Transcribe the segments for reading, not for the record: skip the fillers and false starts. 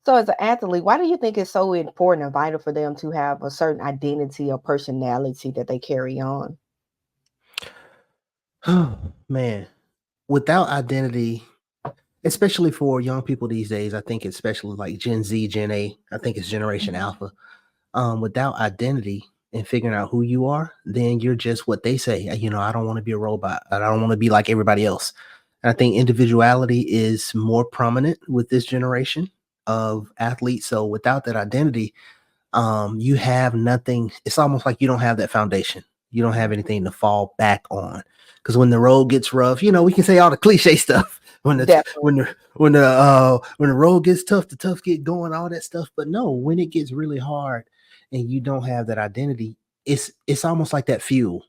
So as an athlete, why do you think it's so important and vital for them to have a certain identity or personality that they carry on? Oh man, without identity, especially for young people these days, I think especially like Gen Z, Gen A, I think it's Generation Alpha. Without identity and figuring out who you are, then you're just what they say. I don't want to be a robot. I don't want to be like everybody else. And I think individuality is more prominent with this generation of athletes. So without that identity, you have nothing. It's almost like you don't have that foundation. You don't have anything to fall back on. Because when the road gets rough, we can say all the cliche stuff. Definitely. When the road gets tough, the tough get going, all that stuff. But no, when it gets really hard and you don't have that identity, it's almost like that fuel.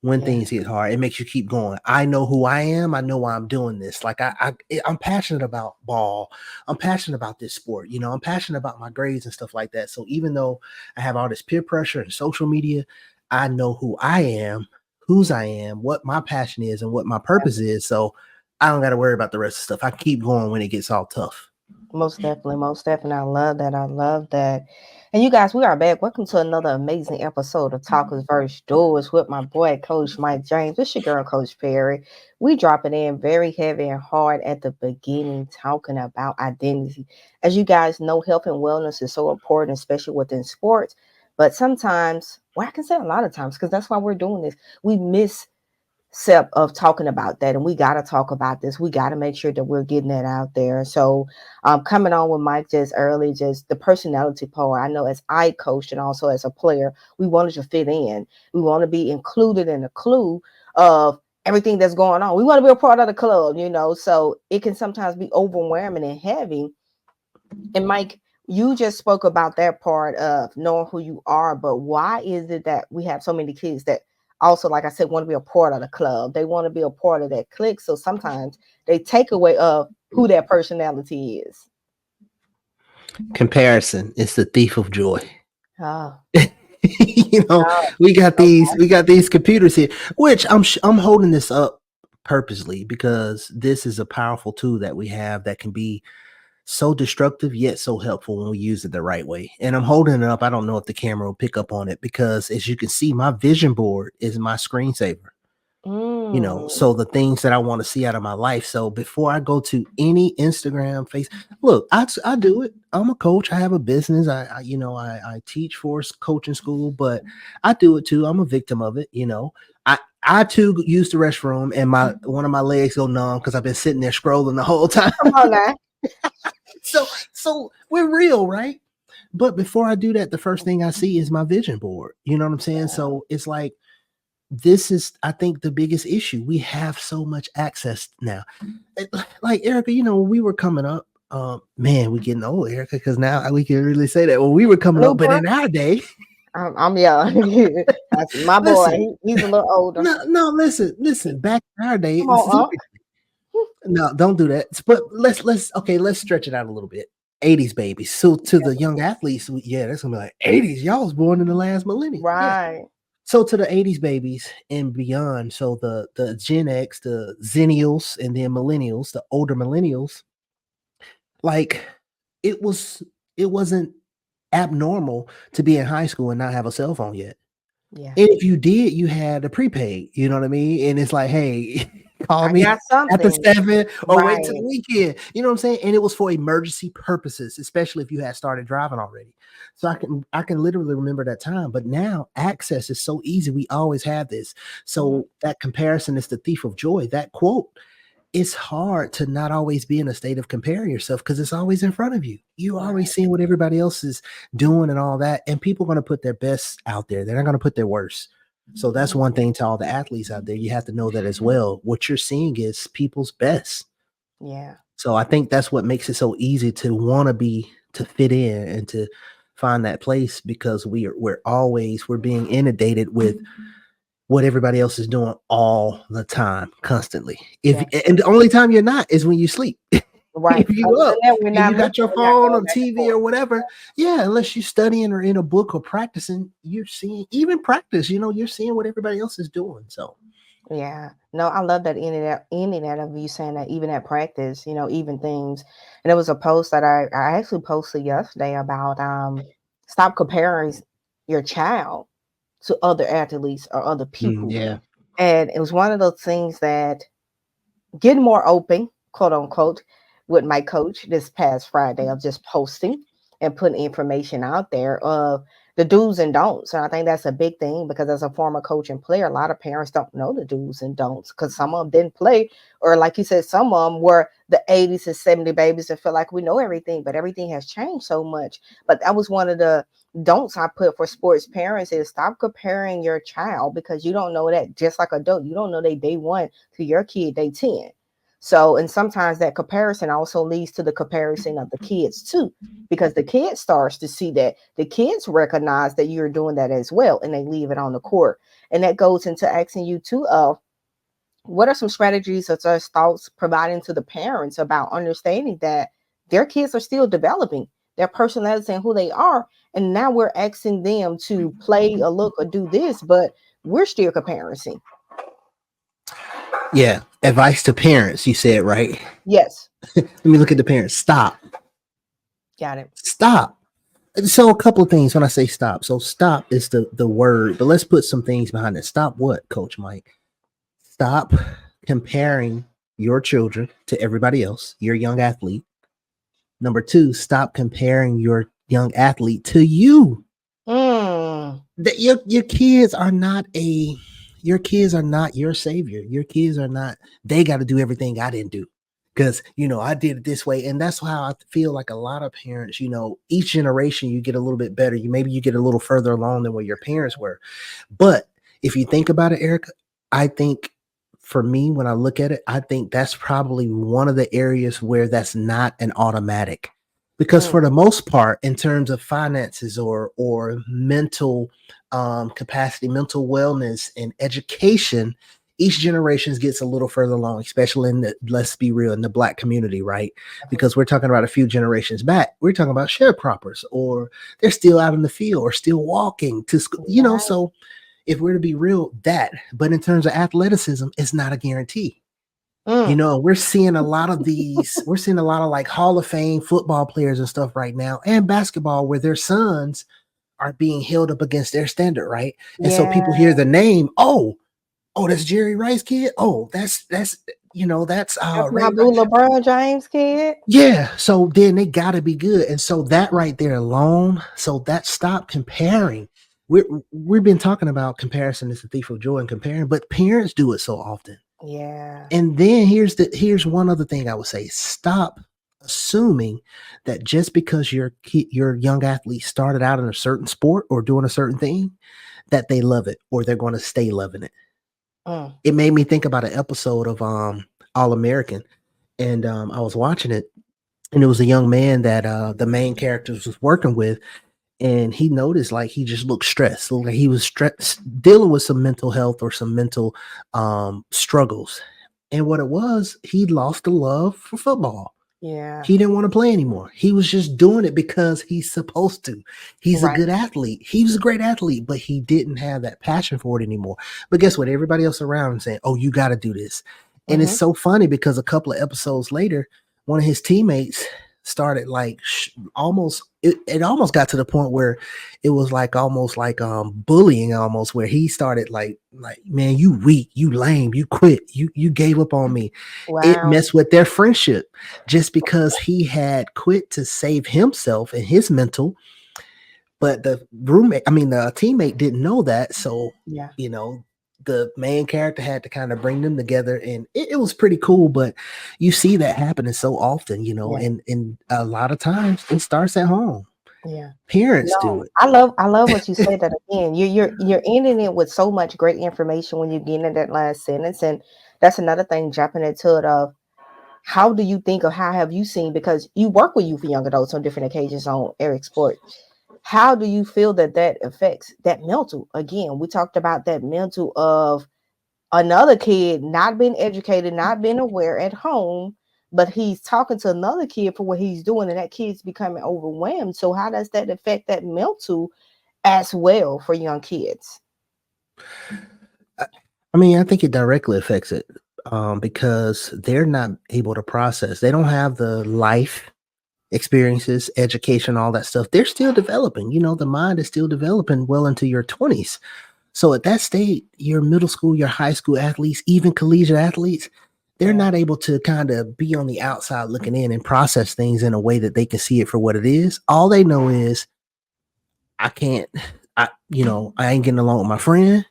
When Yeah. things get hard, it makes you keep going. I know who I am. I know why I'm doing this. Like I'm passionate about ball. I'm passionate about this sport. I'm passionate about my grades and stuff like that. So even though I have all this peer pressure and social media, I know who I am, whose I am, what my passion is, and what my purpose is. So I don't got to worry about the rest of the stuff. I keep going when it gets all tough. Most definitely, most definitely. I love that. I love that. And you guys, we are back. Welcome to another amazing episode of Talkers vs. Doers with my boy, Coach Mike James. It's your girl, Coach Perry. We dropping in very heavy and hard at the beginning, talking about identity. As you guys know, health and wellness is so important, especially within sports. But sometimes, well, I can say a lot of times, because that's why we're doing this, we miss step of talking about that, and we got to talk about this. We got to make sure that we're getting that out there. So coming on with Mike just early, just the personality part. I know as I coached and also as a player, we wanted to fit in. We want to be included in the clue of everything that's going on. We want to be a part of the club, so it can sometimes be overwhelming and heavy. And Mike, you just spoke about that part of knowing who you are, but why is it that we have so many kids that also, like I said, want to be a part of the club? They want to be a part of that clique. So sometimes they take away of who their personality is. Comparison is the thief of joy. Oh, you know, oh, we got these computers here, which I'm holding this up purposely because this is a powerful tool that we have that can be so destructive yet so helpful when we use it the right way. And I'm holding it up. I don't know if the camera will pick up on it because as you can see, my vision board is my screensaver. mm, So the things that I want to see out of my life. So before I go to any Instagram face, look, I do it. I'm a coach. I have a business. I teach for coaching school, but I do it too. I'm a victim of it. I too use the restroom and my one of my legs go numb because I've been sitting there scrolling the whole time. come on now. So we're real, right? But before I do that, the first thing I see is my vision board. You know what I'm saying? So it's like this is, I think, the biggest issue. We have so much access now. Like Erica, when we were coming up, man, we getting old, Erica, because now we can really say that. When we were coming up, but Blooper. in our day, I'm young. That's my boy. listen, He's a little older. no, listen. Back in our day, Come on, no, don't do that. But let's stretch it out a little bit. 80s babies. So to the young athletes, yeah, that's gonna be like 80s. Y'all was born in the last millennium. Yeah. right. So to the 80s babies and beyond, so the Gen X, the Zennials, and then millennials, the older millennials, like it was it wasn't abnormal to be in high school and not have a cell phone yet. Yeah, And if you did, you had a prepaid, you know what I mean? And it's like, hey, call I me got after something. 7 or wait till Right. the weekend. You know what I'm saying? And it was for emergency purposes, especially if you had started driving already. So I can literally remember that time. But now access is so easy. We always have this. Mhm. So that comparison is the thief of joy. That quote, it's hard to not always be in a state of comparing yourself because it's always in front of you. You always Right. seeing what everybody else is doing and all that. And people are going to put their best out there. They're not going to put their worst. So that's one thing to all the athletes out there. You have to know that as well. What you're seeing is people's best. Yeah. So I think that's what makes it so easy to want to fit in and to find that place because we're being inundated with what everybody else is doing all the time, constantly. If Definitely. and the only time you're not is when you sleep. Right. If you Other than up that, we're and not you looking. got your We're not phone going or back and TV forth. or whatever, yeah, unless you're studying or in a book or practicing, you're seeing even practice, you're seeing what everybody else is doing. So Yeah. No, I love that ending that of you saying that even at practice, even things. And there was a post that I actually posted yesterday about stop comparing your child to other athletes or other people. Yeah. And it was one of those things that getting more open, quote unquote, with my coach this past Friday of just posting and putting information out there of the do's and don'ts. And I think that's a big thing because as a former coach and player, a lot of parents don't know the do's and don'ts because some of them didn't play, or like you said, some of them were the 80s and 70 babies and feel like we know everything, but everything has changed so much. But that was one of the don'ts I put for sports parents is stop comparing your child because you don't know that just like adult, you don't know they day one to your kid day 10. So, and sometimes that comparison also leads to the comparison of the kids too, because the kid starts to see that the kids recognize that you're doing that as well, and they leave it on the court. And that goes into asking you too of what are some strategies or such thoughts providing to the parents about understanding that their kids are still developing their personality and who they are. And now we're asking them to play or look or do this, but we're still comparing. Yeah. Advice to parents, you said, right? Yes, Let me look at the parents. Stop. got it. Stop. So a couple of things when I say stop. So stop is the word, but let's put some things behind it. Stop what, Coach Mike? Stop comparing your children to everybody else, your young athlete. Number two, stop comparing your young athlete to you. Mm, That your kids are not a your kids are not your savior. Your kids are not, they got to do everything I didn't do. Because I did it this way. And that's how I feel like a lot of parents, each generation you get a little bit better. You get a little further along than where your parents were. But if you think about it, Erica, I think for me, when I look at it, I think that's probably one of the areas where that's not an automatic. Because mm, for the most part, in terms of finances or mental capacity, mental wellness, and education, each generation gets a little further along, especially in the, let's be real, in the Black community, right? Because we're talking about a few generations back, we're talking about sharecroppers, or they're still out in the field or still walking to school, right. so if we're to be real, that, but in terms of athleticism, it's not a guarantee. Mm, We're seeing a lot of like Hall of Fame football players and stuff right now, and basketball, where their sons are being held up against their standard, right? And so yeah. people hear the name, oh, that's Jerry Rice kid. Oh, that's That's my Ray Rice. boo LeBron James kid. Yeah. So then they gotta be good. And so that right there alone, so that stop comparing. We've been talking about comparison is the thief of joy and comparing, but parents do it so often. Yeah. And then here's one other thing I would say. Stop assuming that just because your young athlete started out in a certain sport or doing a certain thing, that they love it or they're going to stay loving it. Mm, It made me think about an episode of All American, and I was watching it, and it was a young man that the main characters was working with, and he noticed like he just looked stressed, looked like he was stressed, dealing with some mental health or some mental struggles. And what it was, he lost the love for football. yeah. He didn't want to play anymore. He was just doing it because he's supposed to. He's a Right. good athlete. He was a great athlete, but he didn't have that passion for it anymore. But guess what? Everybody else around him saying, "Oh, you got to do this." And it's Mm-hmm. so funny because a couple of episodes later, one of his teammates started like almost it almost got to the point where it was like almost like bullying, almost, where he started like, man, you weak, you lame, you quit, you gave up on me. It Wow. messed with their friendship just because he had quit to save himself and his mental. But the teammate didn't know that. So, Yeah. you know, the main character had to kind of bring them together, and it was pretty cool. But you see that happening so often, Yeah. and a lot of times it starts at home. Yeah. Parents do No, it. I love what you said that again. You're ending it with so much great information when you get in that last sentence. And that's another thing jumping into it of how do you think or how have you seen because you work with youth and young adults on different occasions on Eric Sport. How do you feel that that affects that mental? Again, we talked about that mental of another kid not being educated, not being aware at home, but he's talking to another kid for what he's doing, and that kid's becoming overwhelmed. So how does that affect that mental as well for young kids? I mean, I think it directly affects it because they're not able to process. They don't have the life experiences, education, all that stuff. They're still developing. The mind is still developing well into your 20s. So at that state, your middle school, your high school athletes, even collegiate athletes, they're Yeah. not able to kind of be on the outside looking in and process things in a way that they can see it for what it is. All they know is I can't, I ain't getting along with my friend.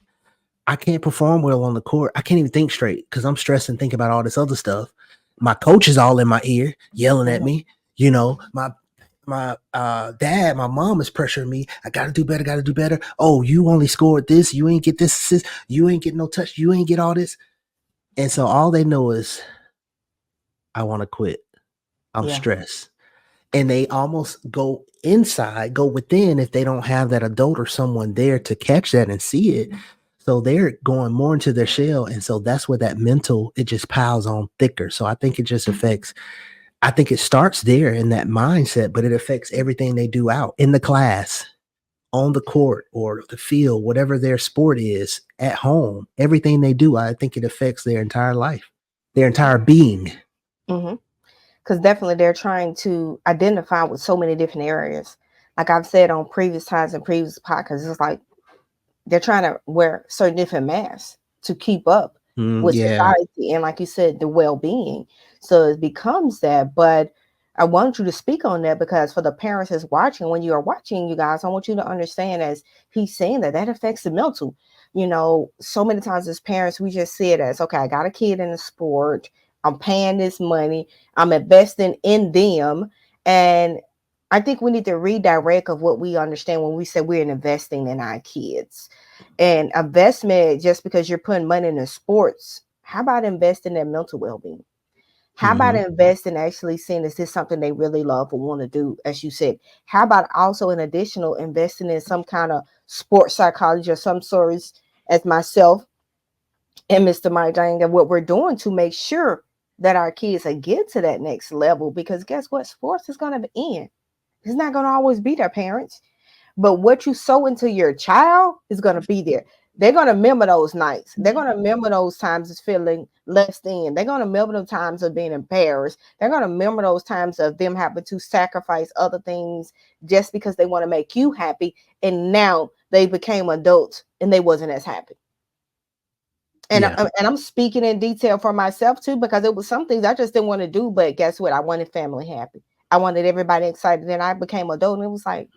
I can't perform well on the court. I can't even think straight because I'm stressed and thinking about all this other stuff. My coach is all in my ear, yelling at Mhm. me. My dad, my mom is pressuring me. I gotta do better, gotta do better. Oh, you only scored this, you ain't get this assist, you ain't get no touch, you ain't get all this. And so all they know is I want to quit. I'm Yeah. stressed. And they almost go inside, go within if they don't have that adult or someone there to catch that and see it. So they're going more into their shell. And so that's where that mental, it just piles on thicker. So I think it just affects, I think it starts there in that mindset, but it affects everything they do out in the class, on the court or the field, whatever their sport is, at home, everything they do. I think it affects their entire life, their entire being. Because definitely they're trying to identify with so many different areas. Like I've said on previous times and previous podcasts, it's like they're trying to wear certain different masks to keep up with Yeah. society and, like you said, the well-being. So it becomes that. But I want you to speak on that because for the parents that's watching, when you are watching, you guys, I want you to understand, as he's saying, that affects the mental. So many times as parents, we just see it as, okay, I got a kid in the sport, I'm paying this money, I'm investing in them. And I think we need to redirect of what we understand when we say we're investing in our kids. And investment, just because you're putting money into sports, how about investing in mental well-being? How about Hmm. investing actually seeing, is this something they really love or want to do, as you said? How about also an additional investing in some kind of sports psychology or some sorts, as myself and Mr. Mike Jang, and what we're doing to make sure that our kids get to that next level? Because guess what? Sports is going to end. It's not going to always be their parents. But what you sow into your child is going to be there. They're going to remember those nights. They're going to remember those times of feeling less than. They're going to remember the times of being embarrassed. They're going to remember those times of them having to sacrifice other things just because they want to make you happy. And now they became adults and they wasn't as happy. And, Yeah. and I'm speaking in detail for myself too, because it was some things I just didn't want to do. But guess what? I wanted family happy. I wanted everybody excited. Then I became adult and it was like,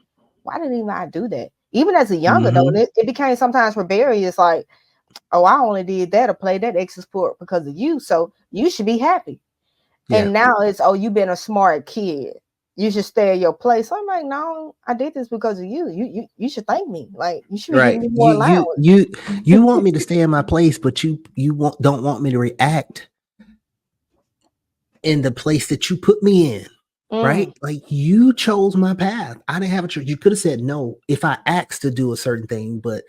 why didn't even I do that? Even as a young adult, Hmm. it became sometimes rebellious, like, oh, I only did that or played that extra sport because of you. So you should be happy. Yeah. And now it's, oh, you've been a smart kid. You should stay at your place. I'm like, no, I did this because of you. You should thank me. Like, you should be giving Right. me more You you allowance. you you want me to stay in my place, but don't want me to react in the place that you put me in. Right? Mm, Like you chose my path. I didn't have a choice. You could have said no if I asked to do a certain thing, but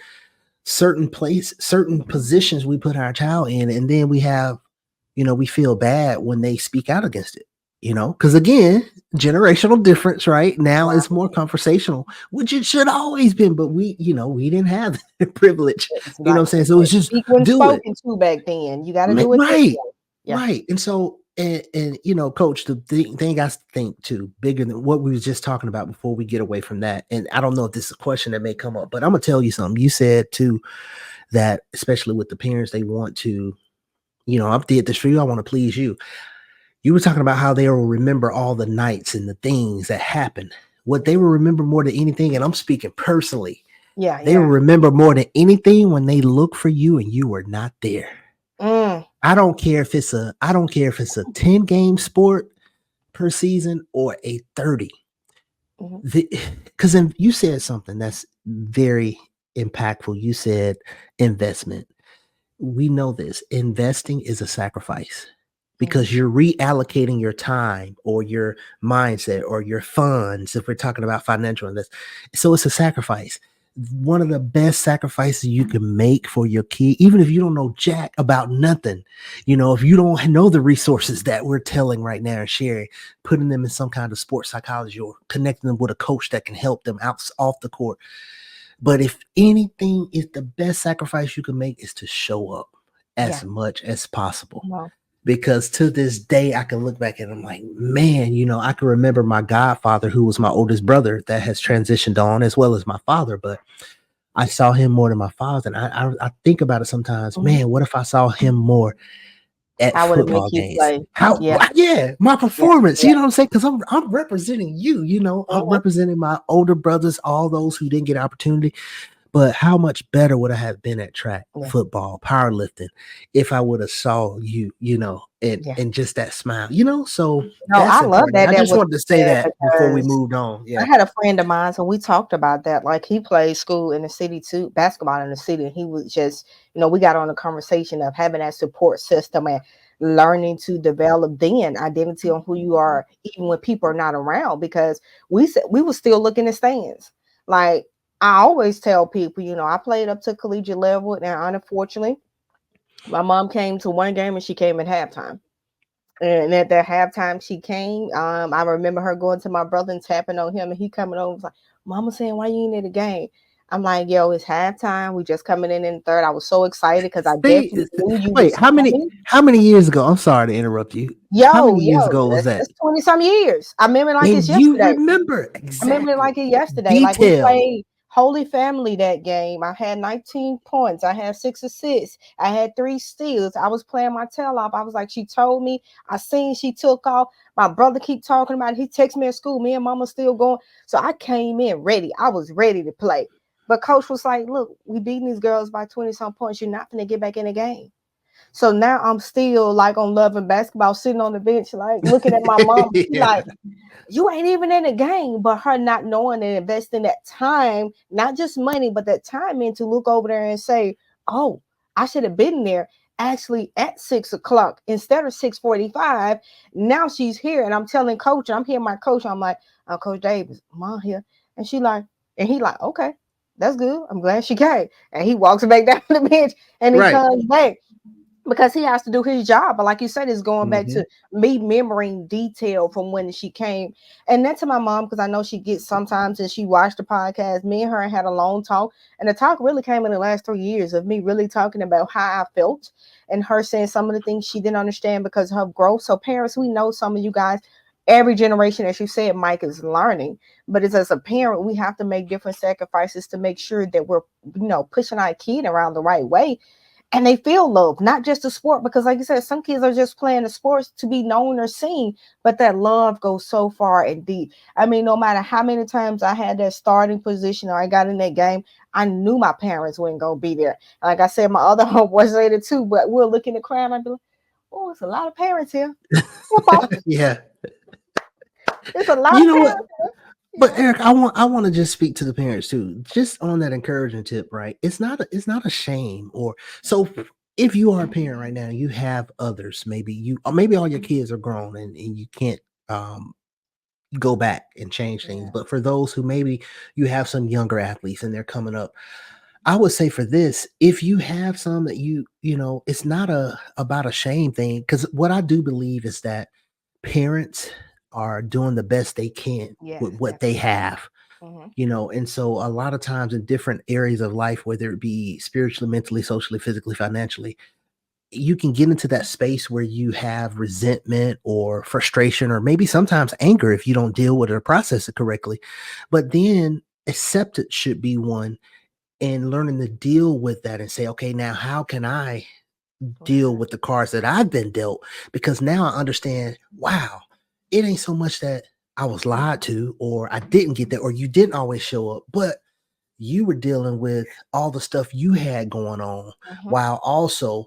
certain positions we put our child in, and then we feel bad when they speak out against it. Because again, generational difference, right? Now wow. it's more conversational, which it should always been, but we didn't have that privilege. It's You know like what I'm you saying? So said, it's just speak when do it. spoken to back then. You got to do it this Right. way. Yeah. Right. And so, and coach, the thing I think too, bigger than what we was just talking about before we get away from that. And I don't know if this is a question that may come up, but I'm gonna tell you something. You said too that especially with the parents, they want to, I did this for you, I want to please you. You were talking about how they will remember all the nights and the things that happened. What they will remember more than anything, and I'm speaking personally, Yeah. they will Yeah. remember more than anything when they look for you and you were not there. Mm, I don't care if it's a 10 game sport per season or a 30. mhm, Because then you said something that's very impactful. You said investment. We know this. Investing is a sacrifice mhm. because you're reallocating your time or your mindset or your funds if we're talking about financial investment. So it's a sacrifice. One of the best sacrifices you can make for your kid, even if you don't know jack about nothing, if you don't know the resources that we're telling right now and sharing, putting them in some kind of sports psychology or connecting them with a coach that can help them out off the court. But if anything is the best sacrifice you can make is to show up. as Yeah. much as possible. No. Because to this day, I can look back and I'm like, man, I can remember my godfather, who was my oldest brother, that has transitioned on, as well as my father. But I saw him more than my father. And I think about it sometimes, Mhm. man, what if I saw him more at How would it make football you games? play? How, Yeah. yeah, my Yeah. performance, Yeah. you know what I'm saying? Because I'm representing you, I'm Mhm. representing my older brothers, all those who didn't get opportunity. But how much better would I have been at track, Yeah. football, powerlifting if I would have saw you, Yeah. and just that smile, So No, that's I love important. that I that just was wanted to say said that before we because moved on. I Yeah. had a friend of mine, so we talked about that. Like he played school in the city too, basketball in the city. And he was just, we got on a conversation of having that support system and learning to develop then identity on who you are, even when people are not around. Because we said we were still looking at stands. Like I always tell people, I played up to collegiate level, and unfortunately, my mom came to one game and she came at halftime. And at that halftime, she came. I remember her going to my brother and tapping on him, and he coming over was like, "Mama saying, why you ain't at the game?" I'm like, "Yo, it's halftime. We just coming in the third." I was so excited because I See, definitely knew you wait, was coming. how many years ago? I'm sorry to interrupt you. How Yo, many years yo, ago was that? that's 20 some years. I remember it like it's And you yesterday. remember I remember it like exactly it yesterday. Like we detail. played Holy Family that game. I had 19 points. I had 6 assists. I had 3 steals. I was playing my tail off. I was like, she told me. I seen she took off. My brother keep talking about it. He texted me at school. Me and mama still going. So I came in ready. I was ready to play. But coach was like, look, we beating these girls by 20 some points. You're not going to get back in the game. So now I'm still like on Love and Basketball, sitting on the bench, like looking at my mom. She Yeah. like, you ain't even in the game, but her not knowing and investing that time, not just money, but that time in to look over there and say, oh, I should have been there actually at 6 o'clock instead of 6:45. Now she's here. And I'm telling coach, I'm hearing my coach. I'm like, Coach Davis, mom here. And she like, and he like, okay, that's good. I'm glad she came. And he walks back down the bench and he Right. comes back because he has to do his job. But like you said, it's going back Hmm. to me remembering detail from when she came. And that to my mom, because I know she gets sometimes and she watched the podcast. Me and her had a long talk. And the talk really came in the last 3 years of me really talking about how I felt and her saying some of the things she didn't understand because of her growth. So parents, we know some of you guys, every generation, as you said, Mike, is learning. But as a parent, we have to make different sacrifices to make sure that we're, pushing our kid around the right way and they feel love, not just the sport, because like you said, some kids are just playing the sports to be known or seen, but that love goes so far and deep. I mean, no matter how many times I had that starting position or I got in that game, I knew my parents weren't gonna be there. Like I said, my other homeboys said it too, but we'll look in the crowd and I'd be like, oh, it's a lot of parents here. Football, Yeah. it's a lot You of know what? parents here. But Eric, I want to just speak to the parents too. Just on that encouraging tip, right? It's not a shame or so if you are a parent right now, you have others, maybe you or maybe all your kids are grown and you can't um go back and change things. Yeah, But for those who maybe you have some younger athletes and they're coming up, I would say for this, if you have some that it's not about a shame thing. Because what I do believe is that parents are doing the best they can with yes, what they definitely. have, Hmm. and so a lot of times in different areas of life, whether it be spiritually, mentally, socially, physically, financially, you can get into that space where you have resentment or frustration or maybe sometimes anger if you don't deal with it or process it correctly. But then acceptance should be one, and learning to deal with that and say, okay, now how can I deal Right. with the cards that I've been dealt? Because now I understand, wow, it ain't so much that I was lied to or I didn't get that or you didn't always show up, but you were dealing with all the stuff you had going on, Hmm. while also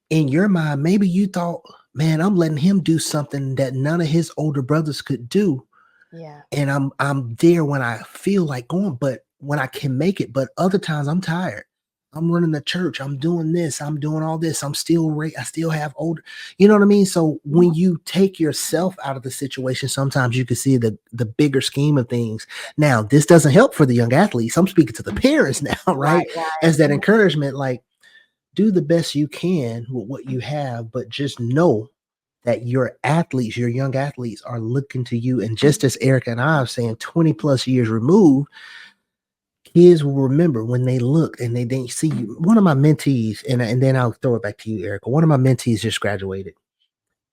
in your mind, maybe you thought, man, I'm letting him do something that none of his older brothers could do. Yeah. And I'm there when I feel like going, but when I can make it. But other times I'm tired. I'm running the church. I'm doing this. I'm doing all this. I still have older. You know what I mean? So when Hmm. you take yourself out of the situation, sometimes you can see the bigger scheme of things. Now, this doesn't help for the young athletes. I'm speaking to the parents now, Right, right? right. As that Mhm. encouragement, like do the best you can with what you have, but just know that your athletes, your young athletes are looking to you. And just as Eric and I are saying, 20 plus years removed, kids will remember when they look and they see you. One of my mentees, and then I'll throw it back to you, Erica. One of my mentees just graduated,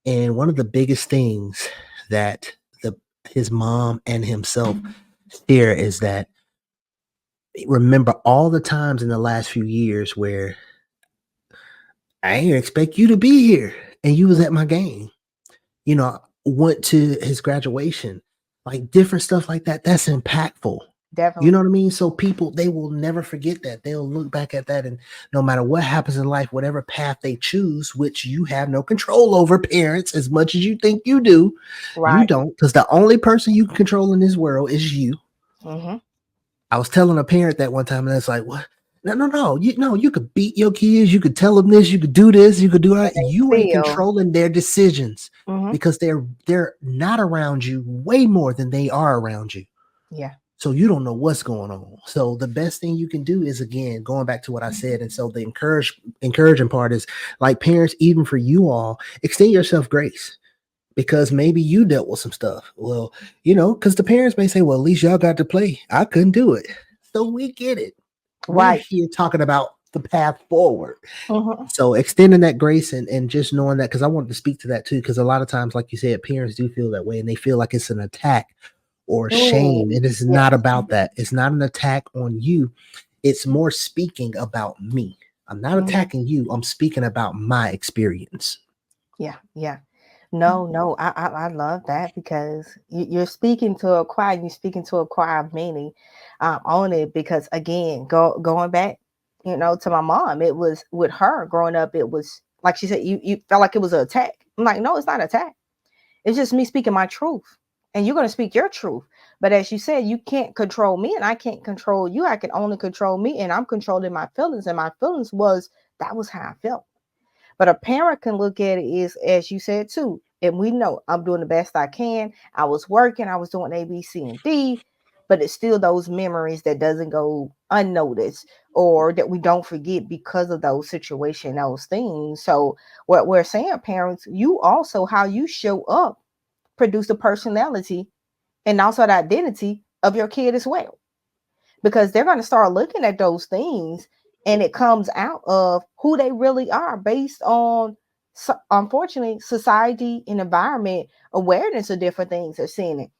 and one of the biggest things that the his mom and himself share is that remember all the times in the last few years where I didn't expect you to be here and you was at my game. You know, went to his graduation, like different stuff like that. That's impactful. You Definitely. know what I mean? So people, they will never forget that. They'll look back at that, and no matter what happens in life, whatever path they choose, which you have no control over, parents, as much as you think you Right. don't, because the only person you can control in this world is you. Mm-hmm. I was telling a parent that one time, and it's like, what? No. You could beat your kids, you could tell them this, you could do this, you could do And that. they You ain't still. controlling their decisions Mm-hmm. because they're not around you way more than they are around you. Yeah. So you don't know what's going on. So the best thing you can do is, again, going back to what I said. And so the encouraging part is, like, parents, even for you all, extend yourself grace because maybe you dealt with some stuff. Well, because the parents may say, well, at least y'all got to play. I couldn't do it. So we get it. We're Right. here talking about the path forward. Mm-hmm. So extending that grace and just knowing that, because I wanted to speak to that too, because a lot of times, like you said, parents do feel that way and they feel like it's an attack or shame. Ooh, And it's yeah. not about that. It's not an attack on you. It's more speaking about me. I'm not Mm-hmm. attacking you. I'm speaking about my experience. Yeah. Yeah. No, I love that because you're speaking to a choir, you're speaking to a choir of many on it because again, going back, to my mom, it was with her growing up, it was like she said, you felt like it was an attack. I'm like, no, it's not an attack. It's just me speaking my truth. And you're going to speak your truth. But as you said, you can't control me and I can't control you. I can only control me and I'm controlling my feelings. And my feelings that was how I felt. But a parent can look at it is, as you said too, and we know I'm doing the best I can. I was working, I was doing A, B, C, and D, but it's still those memories that doesn't go unnoticed or that we don't forget because of those situations, those things. So what we're saying, parents, you also how you show up produce the personality and also the identity of your kid as well because they're going to start looking at those things and it comes out of who they really are based on unfortunately society and environment awareness of different things they're seeing it.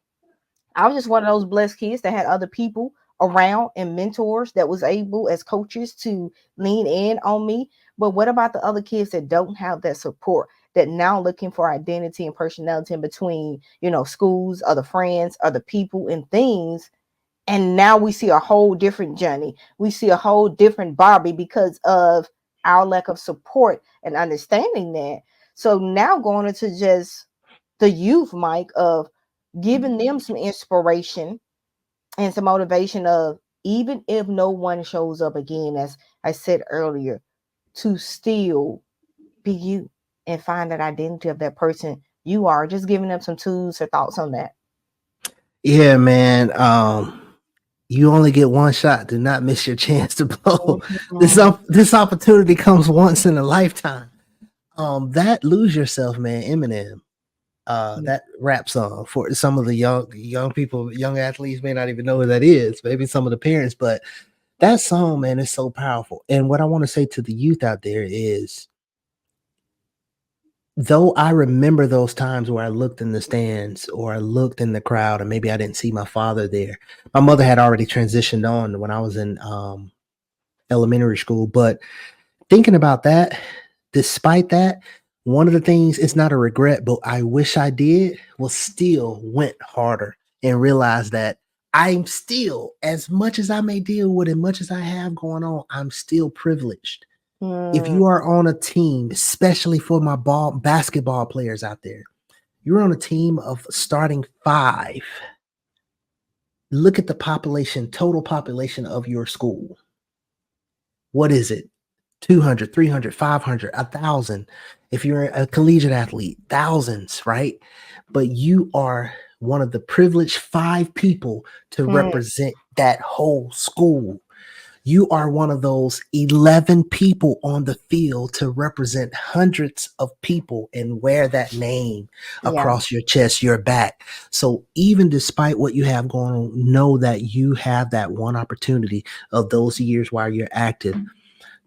I was just one of those blessed kids that had other people around and mentors that was able as coaches to lean in on me. But what about the other kids that don't have that support, that now looking for identity and personality in between, schools, other friends, other people and things, and now we see a whole different Johnny. We see a whole different Barbie because of our lack of support and understanding that. So now going into just the youth, Mike, of giving them some inspiration and some motivation of even if no one shows up again, as I said earlier, to still be you and find that identity of that person you are. Just giving them some tools or thoughts on that. Yeah, man. You only get one shot. Do not miss your chance to blow. Mhm. This opportunity comes once in a lifetime. That Lose Yourself, man, Eminem. That rap song, for some of the young people, young athletes may not even know who that is. Maybe some of the parents, but that song, man, is so powerful. And what I want to say to the youth out there is, though I remember those times where I looked in the stands or I looked in the crowd and maybe I didn't see my father there. My mother had already transitioned on when I was in elementary school. But thinking about that, despite that, one of the things, it's not a regret, but I wish I did, was still went harder and realized that I'm still, as much as I may deal with and much as I have going on, I'm still privileged. If Mm, you are on a team, especially for my basketball players out there, you're on a team of starting five. Look at the total population of your school. What is it? 200, 300, 500, 1,000. If you're a collegiate athlete, thousands, right? But you are one of the privileged five people to mm, represent that whole school. You are one of those 11 people on the field to represent hundreds of people and wear that name Yeah. across your chest, your back. So even despite what you have going on, know that you have that one opportunity of those years while you're active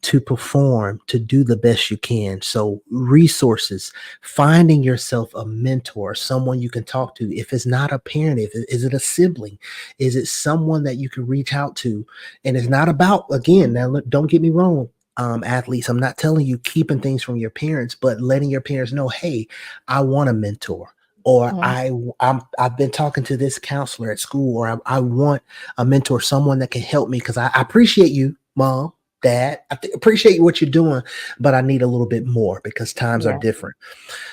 to perform, to do the best you can. So, resources, finding yourself a mentor, someone you can talk to. If it's not a parent, is it a sibling? Is it someone that you can reach out to? And it's not about, again, now look, don't get me wrong. Athletes, I'm not telling you keeping things from your parents, but letting your parents know, hey, I want a mentor, or Mhm. I've been talking to this counselor at school, or I want a mentor, someone that can help me because I appreciate you, mom, dad. Appreciate what you're doing, but I need a little bit more because times are Yeah. different.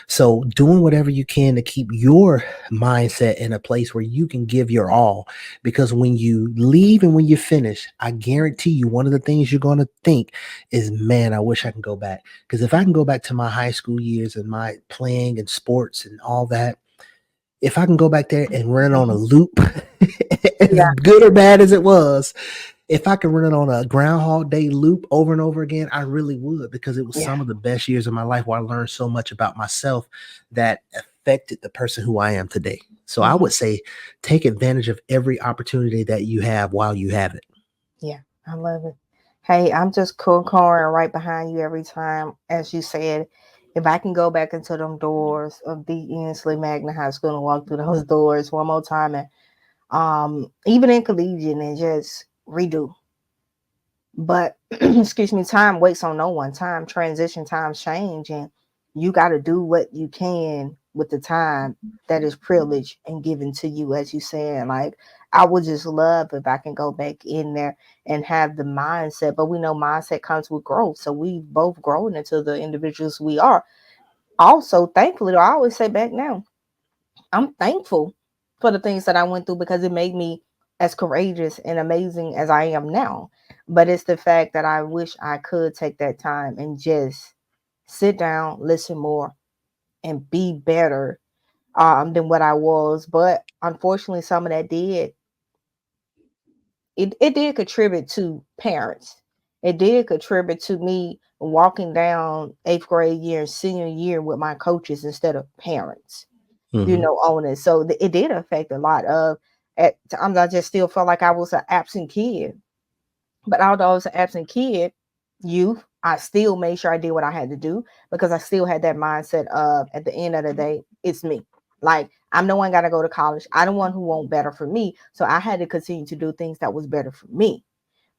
So doing whatever you can to keep your mindset in a place where you can give your all, because when you leave and when you finish, I guarantee you one of the things you're going to think is, man, I wish I can go back. Because if I can go back to my high school years and my playing and sports and all that, if I can go back there and run it on a Mhm. loop, as Yeah. good or bad as it was, if I could run it on a Groundhog Day loop over and over again, I really would, because it was Yeah. some of the best years of my life where I learned so much about myself that affected the person who I am today. So I Mhm. would say take advantage of every opportunity that you have while you have it. Yeah. I love it. Hey, I'm just concurring right behind you every time. As you said, if I can go back into them doors of the Ensley Magna High School and walk through those doors one more time, and even in collegiate, and just redo. But excuse me, time waits on no one. Time transition, times change, and you got to do what you can with the time that is privileged and given to you. As you said, like, I would just love if I can go back in there and have the mindset. But we know mindset comes with growth, so we both grown into the individuals we are. Also, thankfully, I always say back now, I'm thankful for the things that I went through because it made me as courageous and amazing as I am now. But it's the fact that I wish I could take that time and just sit down, listen more, and be better than what I was. But unfortunately, some of that it did contribute to parents. It did contribute to me walking down eighth grade year and senior year with my coaches instead of parents, Mhm. on it. So it did affect a lot of, at times I just still felt like I was an absent kid. But although I was an absent kid, youth, I still made sure I did what I had to do because I still had that mindset of, at the end of the day, it's me. Like, I'm the one got to go to college. I'm the one who want better for me. So I had to continue to do things that was better for me.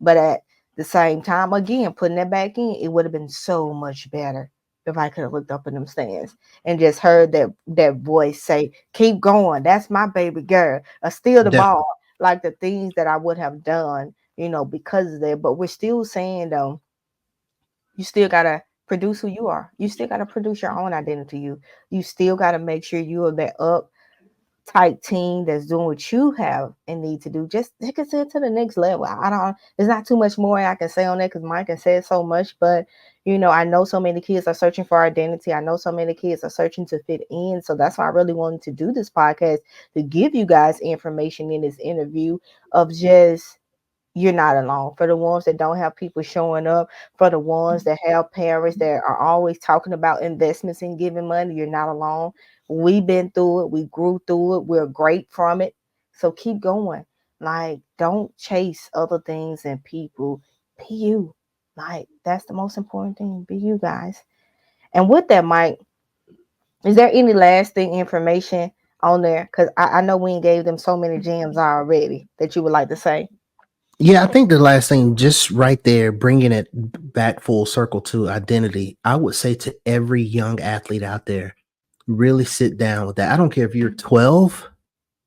But at the same time, again, putting that back in, it would have been so much better if I could have looked up in them stands and just heard that voice say, "Keep going. That's my baby girl." Or steal the ball, Definitely. like the things that I would have done, because of that. But we're still saying though, you still gotta produce who you are. You still gotta produce your own identity. You still gotta make sure you are that up type team that's doing what you have and need to do. Just take it to the next level. I don't. There's not too much more I can say on that because Mike has said so much. But I know so many kids are searching for identity. I know so many kids are searching to fit in. So that's why I really wanted to do this podcast, to give you guys information in this interview of just, you're not alone. For the ones that don't have people showing up, for the ones that have parents that are always talking about investments and giving money, you're not alone. We've been through it. We grew through it. We're great from it. So keep going. Like, don't chase other things and people. Be you. Like, that's the most important thing. Be you, guys. And with that, Mike, is there any lasting information on there? Because I know we gave them so many gems already that you would like to say. Yeah, I think the last thing, just right there, bringing it back full circle to identity, I would say to every young athlete out there, really sit down with that. I don't care if you're 12,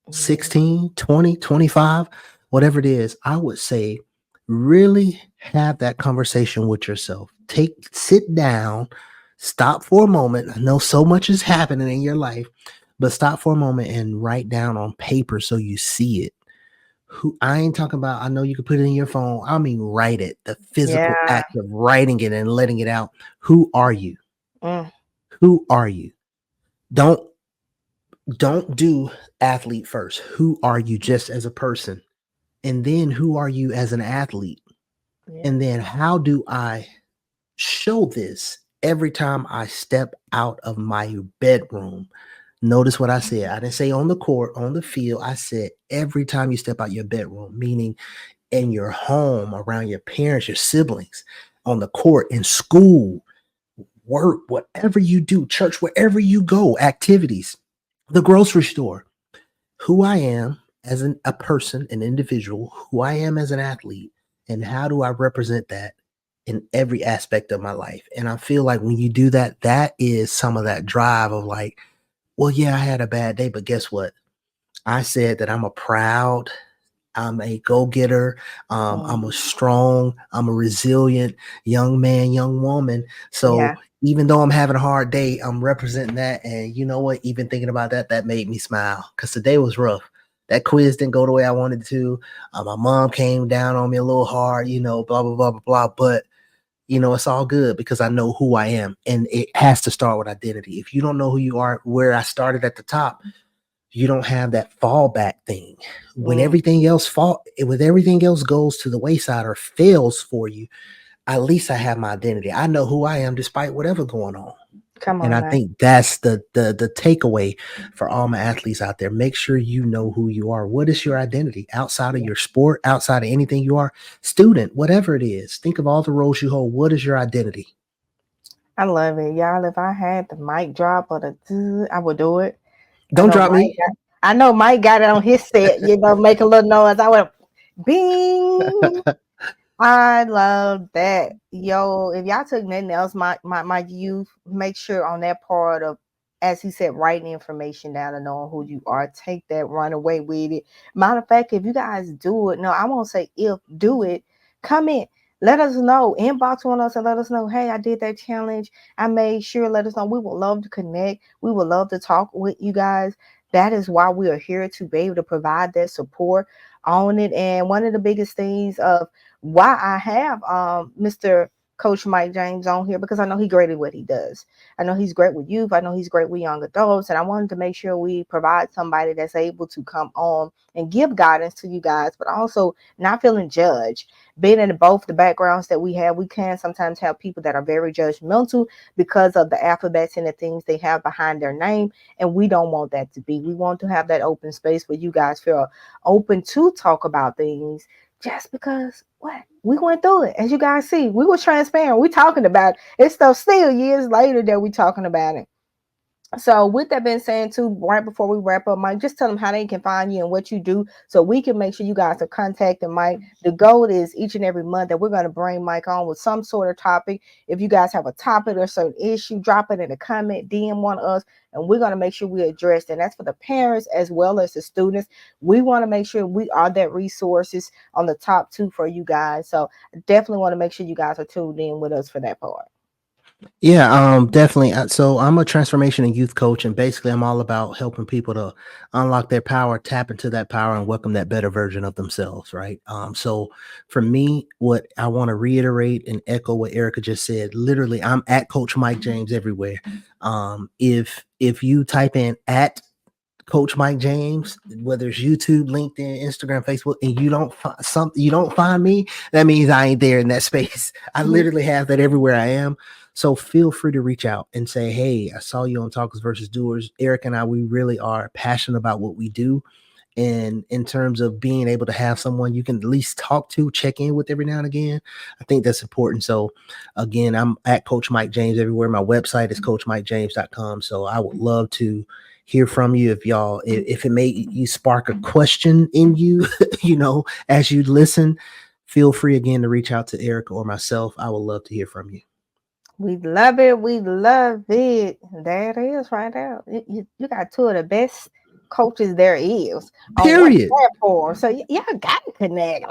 Yeah. 16, 20, 25, whatever it is. I would say really have that conversation with yourself. Sit down, stop for a moment. I know so much is happening in your life, but stop for a moment and write down on paper so you see it. Who I ain't talking about, I know you can put it in your phone. I mean, write it, the physical Yeah. act of writing it and letting it out. Who are you? Mm. Who are you? Don't don't do athlete first. Who are you just as a person? And then who are you as an athlete? Yeah. And then how do I show this every time I step out of my bedroom? Notice what I said. I didn't say on the court, on the field. I said every time you step out your bedroom, meaning in your home, around your parents, your siblings, on the court, in school, work, whatever you do, church, wherever you go, activities, the grocery store, who I am as a person, an individual, who I am as an athlete, and how do I represent that in every aspect of my life. And I feel like when you do that, that is some of that drive of like, well, yeah, I had a bad day, but guess what? I said that I'm a go-getter. I'm a Mm. strong, I'm a resilient young man, young woman. So Yeah. even though I'm having a hard day, I'm representing that. And you know what? Even thinking about that, that made me smile because the day was rough. That quiz didn't go the way I wanted to. My mom came down on me a little hard, blah, blah, blah, blah, blah. But, it's all good because I know who I am. And it has to start with identity. If you don't know who you are, where I started at the top, you don't have that fallback thing. When Mm. everything else goes to the wayside or fails for you, at least I have my identity. I know who I am despite whatever going on. Come And on I now. think that's the takeaway for all my athletes out there. Make sure you know who you are. What is your identity outside of Yeah. your sport, outside of anything you are, student, whatever it is. Think of all the roles you hold. What is your identity? I love it, y'all. If I had the mic drop or the I would do it. I Don't know drop Mike me. got, I know Mike got it on his set, make a little noise. I went bing. I love that. Yo, if y'all took nothing else, my youth, make sure on that part of, as he said, writing information down and knowing who you are. Take that, run away with it. Matter of fact, if you guys do it, no, I won't say if, do it. Come in. Let us know. Inbox on us and let us know, hey, I did that challenge. I made sure, let us know. We would love to connect. We would love to talk with you guys. That is why we are here, to be able to provide that support on it. And one of the biggest things of why I have Mr. Coach Mike James on here, because I know he's great at what he does. I know he's great with youth. I know he's great with young adults. And I wanted to make sure we provide somebody that's able to come on and give guidance to you guys, but also not feeling judged. Being in both the backgrounds that we have, we can sometimes have people that are very judgmental because of the alphabets and the things they have behind their name. And we don't want that to be. We want to have that open space where you guys feel open to talk about things, just because what we went through it. As you guys see, we were transparent. We talking about it. It's stuff still years later that we talking about it. So with that being said too, right before we wrap up, Mike, just tell them how they can find you and what you do so we can make sure you guys are contacting Mike. The goal is each and every month that we're going to bring Mike on with some sort of topic. If you guys have a topic or certain issue, drop it in a comment, DM one of us, and we're going to make sure we address it. And that's for the parents as well as the students. We want to make sure we are that resources on the top two for you guys. So definitely want to make sure you guys are tuned in with us for that part. Yeah, definitely. So I'm a transformation and youth coach, and basically, I'm all about helping people to unlock their power, tap into that power, and welcome that better version of themselves. Right. So for me, what I want to reiterate and echo what Erica just said. Literally, I'm at Coach Mike James everywhere. If you type in at Coach Mike James, whether it's YouTube, LinkedIn, Instagram, Facebook, and you don't find me, that means I ain't there in that space. I literally have that everywhere I am. So feel free to reach out and say, hey, I saw you on Talkers versus Doers. Eric and I, we really are passionate about what we do. And in terms of being able to have someone you can at least talk to, check in with every now and again, I think that's important. So again, I'm at Coach Mike James everywhere. My website is coachmikejames.com. So I would love to hear from you if it made you spark a question in you, as you listen. Feel free again to reach out to Erica or myself. I would love to hear from you. We love it. We love it. There it is right there. You got two of the best coaches there is on one Period. platform. So y'all got to connect.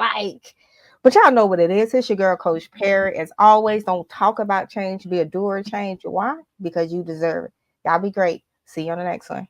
But y'all know what it is. It's your girl, Coach Perry. As always, don't talk about change. Be a doer of change. Why? Because you deserve it. Y'all be great. See you on the next one.